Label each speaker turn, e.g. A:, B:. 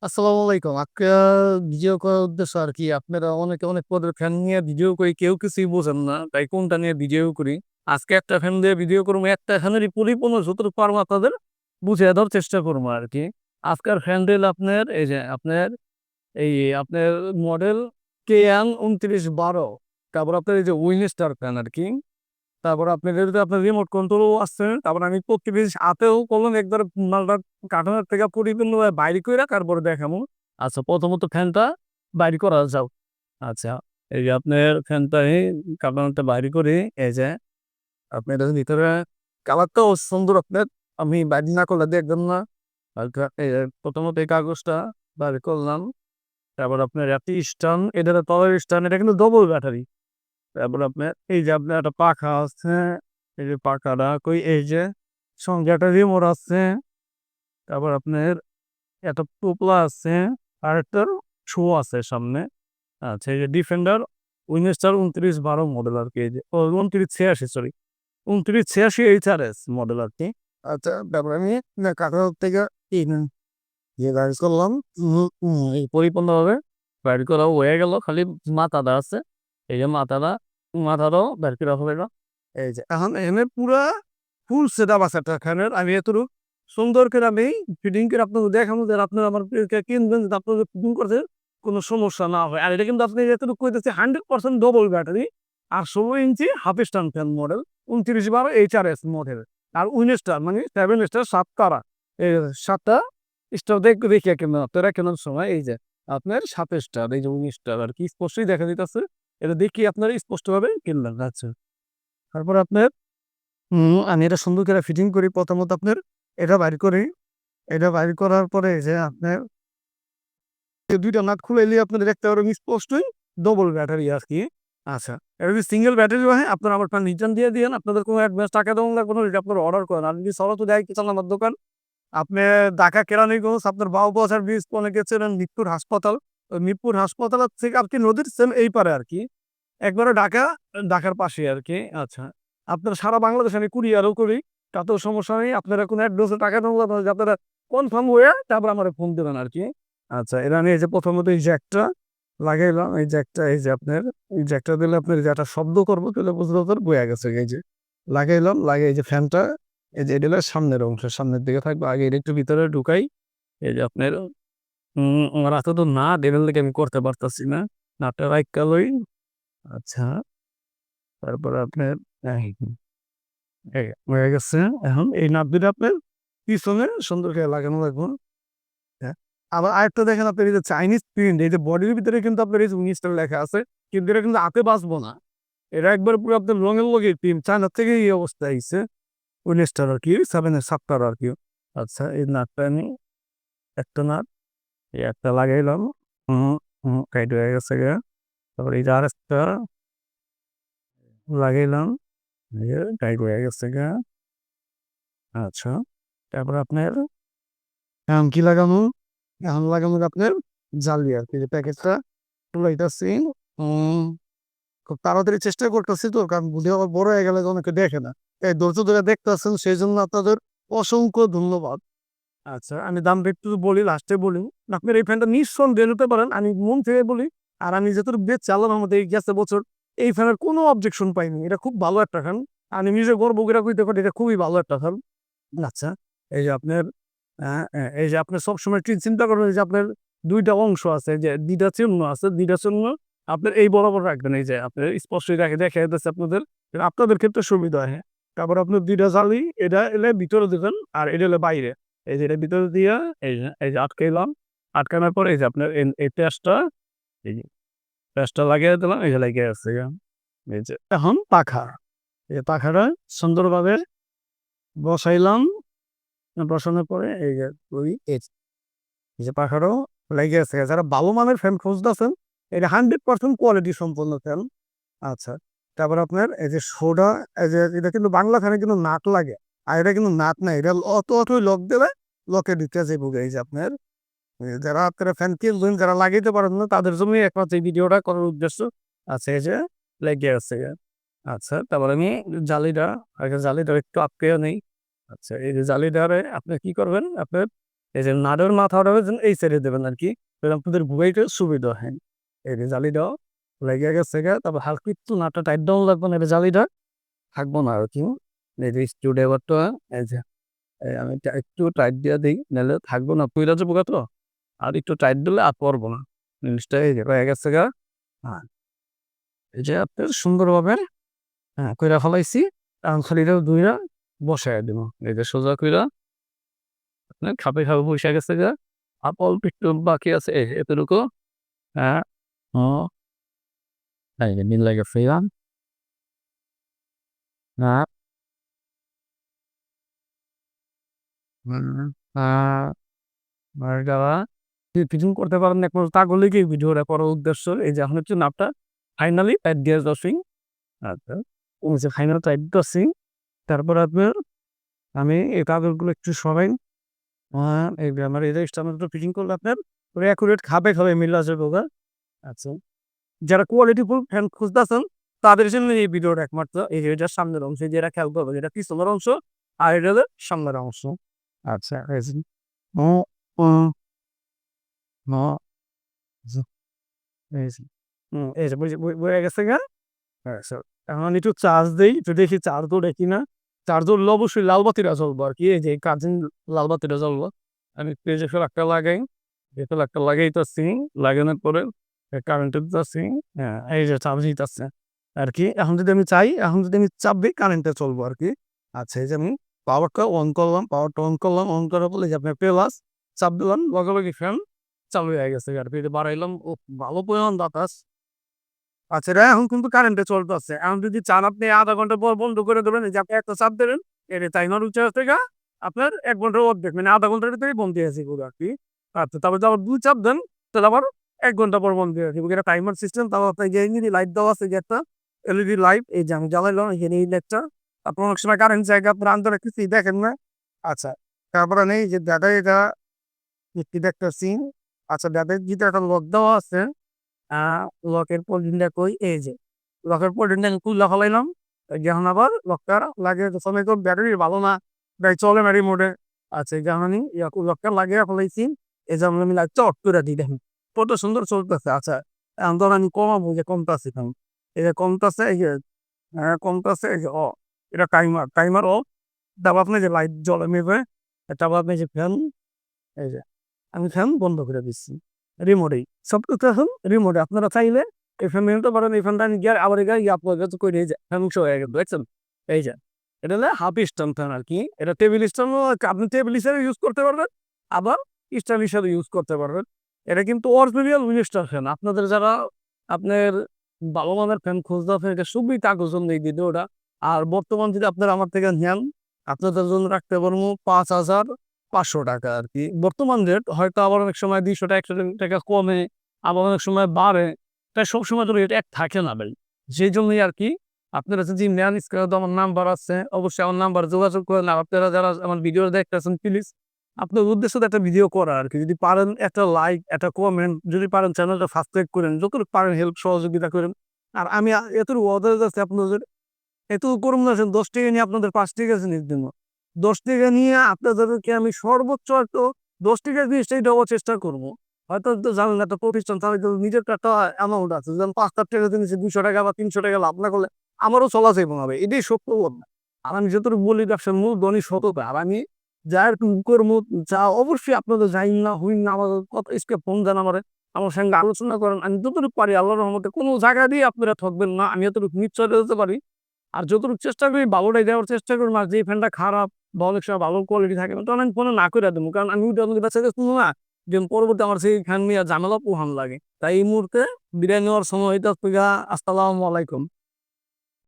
A: আসসালামু আলাইকুম। ভিডিও করার উদ্দেশ্য আরকি আপনারা অনেকে অনেক পদের ফ্যান নিয়ে ভিডিও করি, কেউ কিছুই বোঝেন না। তাই কোনটা নিয়ে ভিডিও করি। আজকে একটা ফ্যান দিয়ে ভিডিও করবো, একটা ফ্যানেরই পরিপূর্ণ যতটুকু পারবো আপনাদের বুঝিয়ে দেওয়ার চেষ্টা করবো আরকি। আজকের ফ্যান হইলো আপনার এই যে এই আপনার মডেল কেয়ান ২৯১২। তারপর আপনার এই যে উইনস্টার ফ্যান আরকি। তারপর আপনার এটাতে আপনার রিমোট কন্ট্রোলও আছে। তারপর আমি প্রত্যেক জিনিস হাতেও কলম একবার মালটা কার্টুনের থেকে পরিপূর্ণভাবে বাইর কইরা তারপরে দেখামু। আচ্ছা, প্রথমত ফ্যানটা বাইর করা যাও। আচ্ছা, এই যে আপনার ফ্যানটা কার্টুনটা বাইর করে এই যে আপনার এটার ভিতরে কালারটাও সুন্দর আপনার। আমি বাইর না করলে দেখবেন না। হালকা প্রথমত এই কাগজটা বাইর করলাম। তারপর আপনার একটি স্ট্যান্ড, এটার তলের স্ট্যান্ড, এটা কিন্তু ডবল ব্যাটারি। তারপর আপনার এই যে আপনার একটা পাখা আছে, এই যে পাখাটা কই এই যে সঙ্গে একটা রিমোট আছে। তারপর আপনার একটা টোপলা আছে, আর একটা শো আছে সামনে। আচ্ছা, এই যে ডিফেন্ডার উইনস্টার ২৯১২ মডেল আর কি। এই যে ২৯৮৬, সরি ২৯৮৬ এইচআরএস মডেল আর কি। আচ্ছা, তারপর আমি কাঁথা থেকে বাইর করলাম। এই পরিপূর্ণভাবে বাইর করা হয়ে গেল, খালি মাথাটা আছে। এই যে মাথাটাও বের করা হবে না। এই যে এখন এখানে পুরা ফুল সেটআপ আছে একটা ফ্যানের। আমি এতটুকু সুন্দর করে আমি ফিটিং করে আপনাকে দেখাবো যে আপনারা আমার কিনবেন, যাতে আপনাদের ফিটিং করতে কোনো সমস্যা না হয়। আর এটা কিন্তু আপনি এতটুকু কইতেছি 100% ডবল ব্যাটারি। আর ১৬ inch half stand fan model ২৯১২ HRS model. আর উইনস্টার মানে 7 স্টার ৭ তারা। এই ৭টা স্টার দেখিয়া কেন আপনারা কেনার সময় এই যে আপনার ৭ স্টার, এই যে ১৯ স্টার আরকি স্পষ্টই দেখা যাইতাছে। এটা দেখিয়ে আপনারা স্পষ্টভাবে কিনলেন। আচ্ছা। তারপর আপনার আমি এটা সুন্দর করে ফিটিং করি। প্রথমত আপনার এটা বাইর করি। এটা বাইর করার পরে এই যে আপনার এই ২ টা নাট খুলাইলে আপনারা দেখতে পারবেন স্পষ্টই ডবল ব্যাটারি আরকি। আচ্ছা। এটা যদি সিঙ্গেল ব্যাটারি হয় আপনারা আমার রিটার্ন দিয়ে দিয়েন। আপনাদের কোনো অ্যাডভান্স টাকা দেওয়া লাগবে না। এটা আপনারা অর্ডার করেন। আর যদি সরাসরি ডাইরেক্ট চান আমার দোকান, আপনি ঢাকা কেরানীগঞ্জ, আপনার বাবুবাজার ব্রিজ অনেকে চেনেন, মিরপুর হাসপাতাল। ওই মিরপুর হাসপাতাল থেকে আপনি নদীর সেম এই পারে আরকি। একবারে ঢাকার পাশেই আরকি। আচ্ছা। আপনারা সারা বাংলাদেশে আমি কুরিয়ারও করি। তাতেও সমস্যা নেই। আপনারা কোনো অ্যাডভান্সে টাকা দেওয়া লাগবে না, যে আপনারা কনফার্ম হইয়া তারপর আমারে ফোন দিবেন আরকি। আচ্ছা, এটা আমি এই যে প্রথমত এই জ্যাকটা লাগাইলাম। এই জ্যাকটা এই যে আপনার এই জ্যাকটা দিলে আপনার যে একটা শব্দ করবো তাহলে বুঝতে পারবেন বইয়া গেছে। এই যে লাগাইলাম, লাগিয়ে এই যে ফ্যানটা এই যে এটা হলো সামনের অংশ, সামনের দিকে থাকবে। আগে এটা একটু ভিতরে ঢুকাই। এই যে আপনার আমার হাতে তো নাট, এটার লেগে আমি করতে পারতাছি না। নাটটা রাইখা লই। আচ্ছা, তারপরে আপনার এই এই হয়ে গেছে। এখন এই নাট দুইটা আপনার পিছনে সুন্দর করে লাগানো লাগবে। হ্যাঁ। আবার আরেকটা দেখেন আপনার এই যে চাইনিজ প্রিন্ট, এই যে বডির ভিতরে কিন্তু আপনার এই যে ১৯ টা লেখা আছে। কিন্তু এটা কিন্তু হাতে বাজবো না। এটা একবার পুরো আপনার রঙের লগে প্রিন্ট। চায়না থেকে এই অবস্থা আইছে। ১৯ টার আরকি, 7 এর ৭ টার আরকি। আচ্ছা, এই নাটটা আমি একটা নাট এই একটা লাগাইলাম। টাইট হয়ে গেছে গা। তারপরে এই যে আরেকটা লাগাইলাম। এই যে টাইট হয়ে গেছে গা। আচ্ছা। তারপরে আপনার এখন কি লাগামু? এখন লাগামু আপনার জালি আরকি। যে প্যাকেটটা খুলাইতাছি। উম খুব তাড়াতাড়ি চেষ্টা করতেছি তো, কারণ ভিডিও আবার বড় হয়ে গেলে অনেকে দেখে না। এই ধৈর্য ধরে দেখতেছেন, সেইজন্য আপনাদের অসংখ্য ধন্যবাদ। আচ্ছা, আমি দামটা একটু বলি, লাস্টে বলি। আপনার এই ফ্যানটা নিঃসন্দেহে নিতে পারেন। আমি মন থেকে বলি। আর আমি যতটুকু বেচছি আল্লাহর রহমতে এই গেছে বছর এই ফ্যানের কোনো অবজেকশন পাইনি। এটা খুব ভালো একটা ফ্যান। আমি নিজে গর্ব করে কইতে পারি এটা খুবই ভালো একটা ফ্যান। আচ্ছা, এই যে আপনার এই যে আপনি সবসময় চিন্তা করবেন যে আপনার ২ টা অংশ আছে, যে ২ টা চিহ্ন আছে। ২ টা চিহ্ন আপনার এই বরাবর রাখবেন। এই যে আপনার স্পষ্টই দেখা যাচ্ছে আপনাদের। আপনাদের ক্ষেত্রে সুবিধা হয়। হ্যাঁ। তারপর আপনার ২ টা জালি, এটা এলে ভিতরে দিবেন আর এটা হলো বাইরে। এই যে এটার ভিতরে দিয়া এই যে আটকাইলাম। আটকানোর পরে এই যে আপনার এই প্যাঁচটা, এই যে প্যাঁচটা লাগিয়ে দিলাম। এই যে লাগিয়ে আছে গা। এই যে এখন পাখা। এই পাখাটা সুন্দরভাবে বসাইলাম। বসানোর পরে এই যে এই যে পাখাটাও লেগে আছে। যারা ভালো মানের ফ্যান খুঁজতেছেন, এটা 100% কোয়ালিটি সম্পন্ন ফ্যান। আচ্ছা। তারপর আপনার এই যে সোডা, এই যে এটা কিন্তু বাংলা ফ্যানে কিন্তু নাট লাগে। আর এটা কিন্তু নাট নাই। এটা অতই লক দিলে লকের ভিতরে যাইব গা। এই যে আপনার যারা আপনারা ফ্যান কিনবেন, যারা লাগাইতে পারেন না, তাদের জন্যই একমাত্র এই ভিডিওটা করার উদ্দেশ্য। আচ্ছা, এই যে লেগে আছে গা। আচ্ছা, তারপর আমি জালিটা আগে জালিটা একটু আটকেও নেই। আচ্ছা, এই যে জালিটারে আপনি কি করবেন? আপনার এই যে নাড়ের মাথাটা এই সাইডে দেবেন আর কি, তাহলে আপনাদের ঘুমাইতে সুবিধা হয়। এই যে জালিটাও লেগে গেছে গা, তারপর হালকা একটু নাটটা টাইট ডাউন লাগবে না, এটা জালিটা থাকবো না আর কি। এই যে স্ক্রুড্রাইভারটা এই যে আমি একটু টাইট দিয়ে দিই, নাহলে থাকবো না, পইরা যাবো গা তো। আর একটু টাইট দিলে আর পড়বো না। জিনিসটা এই যে হয়ে গেছে গা। হ্যাঁ, এই যে আপনার সুন্দরভাবে কইরা ফেলাইছি। এখন খালি এটাও ধুইরা বসায়া দিব। এই যে সোজা কইরা আপনার খাপে বইসা গেছে গা। আর অল্প একটু বাকি আছে এতটুকু। হ্যাঁ, ও এই যে মিল লাগে ফেলাম। হ্যাঁ, হুম, আ মার্গাওয়া কিছু করতে পারেন না, একমাত্র তা করলেই কি ভিডিওটা করার উদ্দেশ্য। এই যে এখন হচ্ছে নাপটা ফাইনালি টাইট দিয়ে দছিং। আচ্ছা, ওই যে ফাইনাল টাইট দছিং। তারপর আপনার আমি এই কাগজগুলো একটু সরাই। এই যে আমার এই যে স্টামেন্টটা ফিটিং করলে আপনার পুরো অ্যাকুরেট খাপে মিল যাবে গা। আচ্ছা। যারা কোয়ালিটি ফুল ফ্যান খুঁজতেছেন তাদের জন্য এই ভিডিওটা একমাত্র। এই যে এটার সামনের অংশ, যেটা খেয়াল করবেন এটা পিছনের অংশ আর এটা হলো সামনের অংশ। আচ্ছা, এই যে ও ও ন জ এই যে এই যে বুঝে গেছে গা? হ্যাঁ, স্যার। এখন আমি একটু চার্জ দেই, একটু দেখি চার্জ উঠে কিনা। চার্জ উঠলে অবশ্যই লাল বাতিটা জ্বলবো আরকি। এই যে কার্জিন লাল বাতিটা জ্বলবো। আমি একটু এই যে ফ্ল্যাগটা লাগাই। এই ফ্ল্যাগটা লাগাইতাছি। লাগানোর পরে কারেন্টের দিতাছি। হ্যাঁ, এই যে চার্জ নিতাছে আরকি। এখন যদি আমি চাই, এখন যদি আমি চাপ দেই কারেন্টে চলবো আরকি। আচ্ছা, এই যে আমি পাওয়ারটা অন করলাম, পাওয়ারটা অন করলাম। অন করার পরে এই যে আপনার প্লাস চাপ দিলাম, লগে ফ্যান চালু হয়ে গেছে আরকি। এই যে বাড়াইলাম, ওহ! ভালো পরিমাণ বাতাস। আচ্ছা, এটা এখন কিন্তু কারেন্টে চলতেছে। এখন যদি চান আপনি ০.৫ ঘন্টা পর বন্ধ করে দেবেন। এই যে আপনি একটা চাপ দিলেন, এর টাইমার উঠে থেকে আপনার ১ ঘন্টার অর্ধেক মানে ০.৫ ঘন্টার ভিতরেই বন্ধ হয়ে যাবে পুরো আরকি। আচ্ছা, তারপর যদি আবার ২ চাপ দেন, তাহলে আবার ১ ঘন্টা পর বন্ধ হয়ে যাবে। এটা টাইমার সিস্টেম। তারপর আপনার যে এলইডি লাইট দেওয়া আছে যে একটা এলইডি লাইট, এই যে আমি জ্বালাইলাম এখানে এই লাইটটা। আপনার অনেক সময় কারেন্ট যায়, আপনার আন্দারে কিছুই দেখেন না। আচ্ছা, তারপরে নেই যে দাদা এটা কি দেখতেছি। আচ্ছা, দাদার যেটা একটা লক দেওয়া আছে, আ লকের পলিনটা কই? এই যে লকের পলিনটা আমি খুইল্লা ফেলাইলাম। এখন আবার লকটা লাগিয়ে সময় তো ব্যাটারি ভালো না। চলে না রিমোটে। আচ্ছা, এই যে আমি লকটা লাগিয়ে ফেলাইছি। এই যে আমি লাইটটা অফ করে দিই দেখেন। কত সুন্দর চলতেছে। আচ্ছা, এখন ধরেন আমি কমাবো, যে কমতাছে কেন? এই যে কমতাছে, এই যে কমতাছে, এই যে এটা টাইমার অফ। তারপর আপনি যে লাইট জ্বলে নিবে। তারপর আপনি যে ফ্যান, এই যে আমি ফ্যান বন্ধ করে দিচ্ছি রিমোটেই। সবকিছু এখন রিমোটে। আপনারা চাইলে এই ফ্যান নিতে পারেন। এই ফ্যানটা গিয়ে আবার আপনার কাছে করে এই যে ফ্যান উৎস হয়ে গেল, দেখছেন? এই যে এটা হলো হাফ স্ট্যান্ড ফ্যান আরকি। এটা টেবিল স্ট্যান্ডও আপনি টেবিল হিসেবে ইউজ করতে পারবেন, আবার স্ট্যান্ড হিসেবে ইউজ করতে পারবেন। এটা কিন্তু অরিজিনাল উইনস্টার ফ্যান। আপনাদের যারা আপনার ভালো মানের ফ্যান খুঁজতেছেন, এটা খুবই কাগজ জন্য এই ভিডিওটা। আর বর্তমান যদি আপনারা আমার থেকে নেন, আপনাদের জন্য রাখতে পারবো ৳৫,৫০০ আরকি। বর্তমান রেট হয়তো আবার অনেক সময় ৳২০০-৳১০০ কমে, আবার অনেক সময় বাড়ে। তাই সবসময় তো রেট এক থাকে না ভাই। যেজন্যই আরকি আপনারা যদি নেন, স্ক্রিনে তো আমার নাম্বার আছে। অবশ্যই আমার নাম্বারে যোগাযোগ করেন। আর আপনারা যারা আমার ভিডিও দেখতেছেন প্লিজ আপনার উদ্দেশ্য তো একটা ভিডিও করা আরকি। যদি পারেন একটা লাইক, একটা কমেন্ট, যদি পারেন চ্যানেলটা সাবস্ক্রাইব করেন। যতটুকু পারেন হেল্প সহযোগিতা করেন। আর আমি এতটুকু ওয়াদা দিতেছি আপনাদের, এটুকু করুন না যে ৳১০ নিয়ে আপনাদের ৳৫ জিনিস দিব। ৳১০ নিয়ে আপনাদেরকে আমি সর্বোচ্চ হয়তো ৳১০ জিনিসটাই দেওয়ার চেষ্টা করব। হয়তো জানেন একটা প্রতিষ্ঠান তাদের কিন্তু নিজের একটা অ্যামাউন্ট আছে। যেমন ৳৫,০০০ জিনিসে ৳২০০ বা ৳৩০০ লাভ না করলে আমারও চলা যাইব না ভাই। এটাই সত্য কথা। আর আমি যতটুকু বলি ব্যবসার মূলধনই সততা। আর আমি যা এরকম করবো, যা অবশ্যই আপনাদের যাইন না হইন না আমার কথা স্কেপ ফোন দেন আমারে। আমার সঙ্গে আলোচনা করেন। আমি যতটুকু পারি আল্লাহর রহমতে কোন জায়গা দিয়ে আপনারা ঠকবেন না। আমি এতটুকু নিশ্চয়তা দিতে পারি। আর যতটুকু চেষ্টা করি ভালোটাই দেওয়ার চেষ্টা করি। আর যে ফ্যানটা খারাপ বা অনেক সময় ভালো কোয়ালিটি থাকে না, তখন আমি ফোনে না কইরা দেবো। কারণ আমি ওইটা আপনাদের বাচ্চাকে শুনবো না যে পরবর্তী আমার সেই ফ্যান নিয়ে ঝামেলা পোহান লাগে। তাই এই মুহূর্তে বিদায় নেওয়ার সময় হইতাছে গা। আসসালামু আলাইকুম।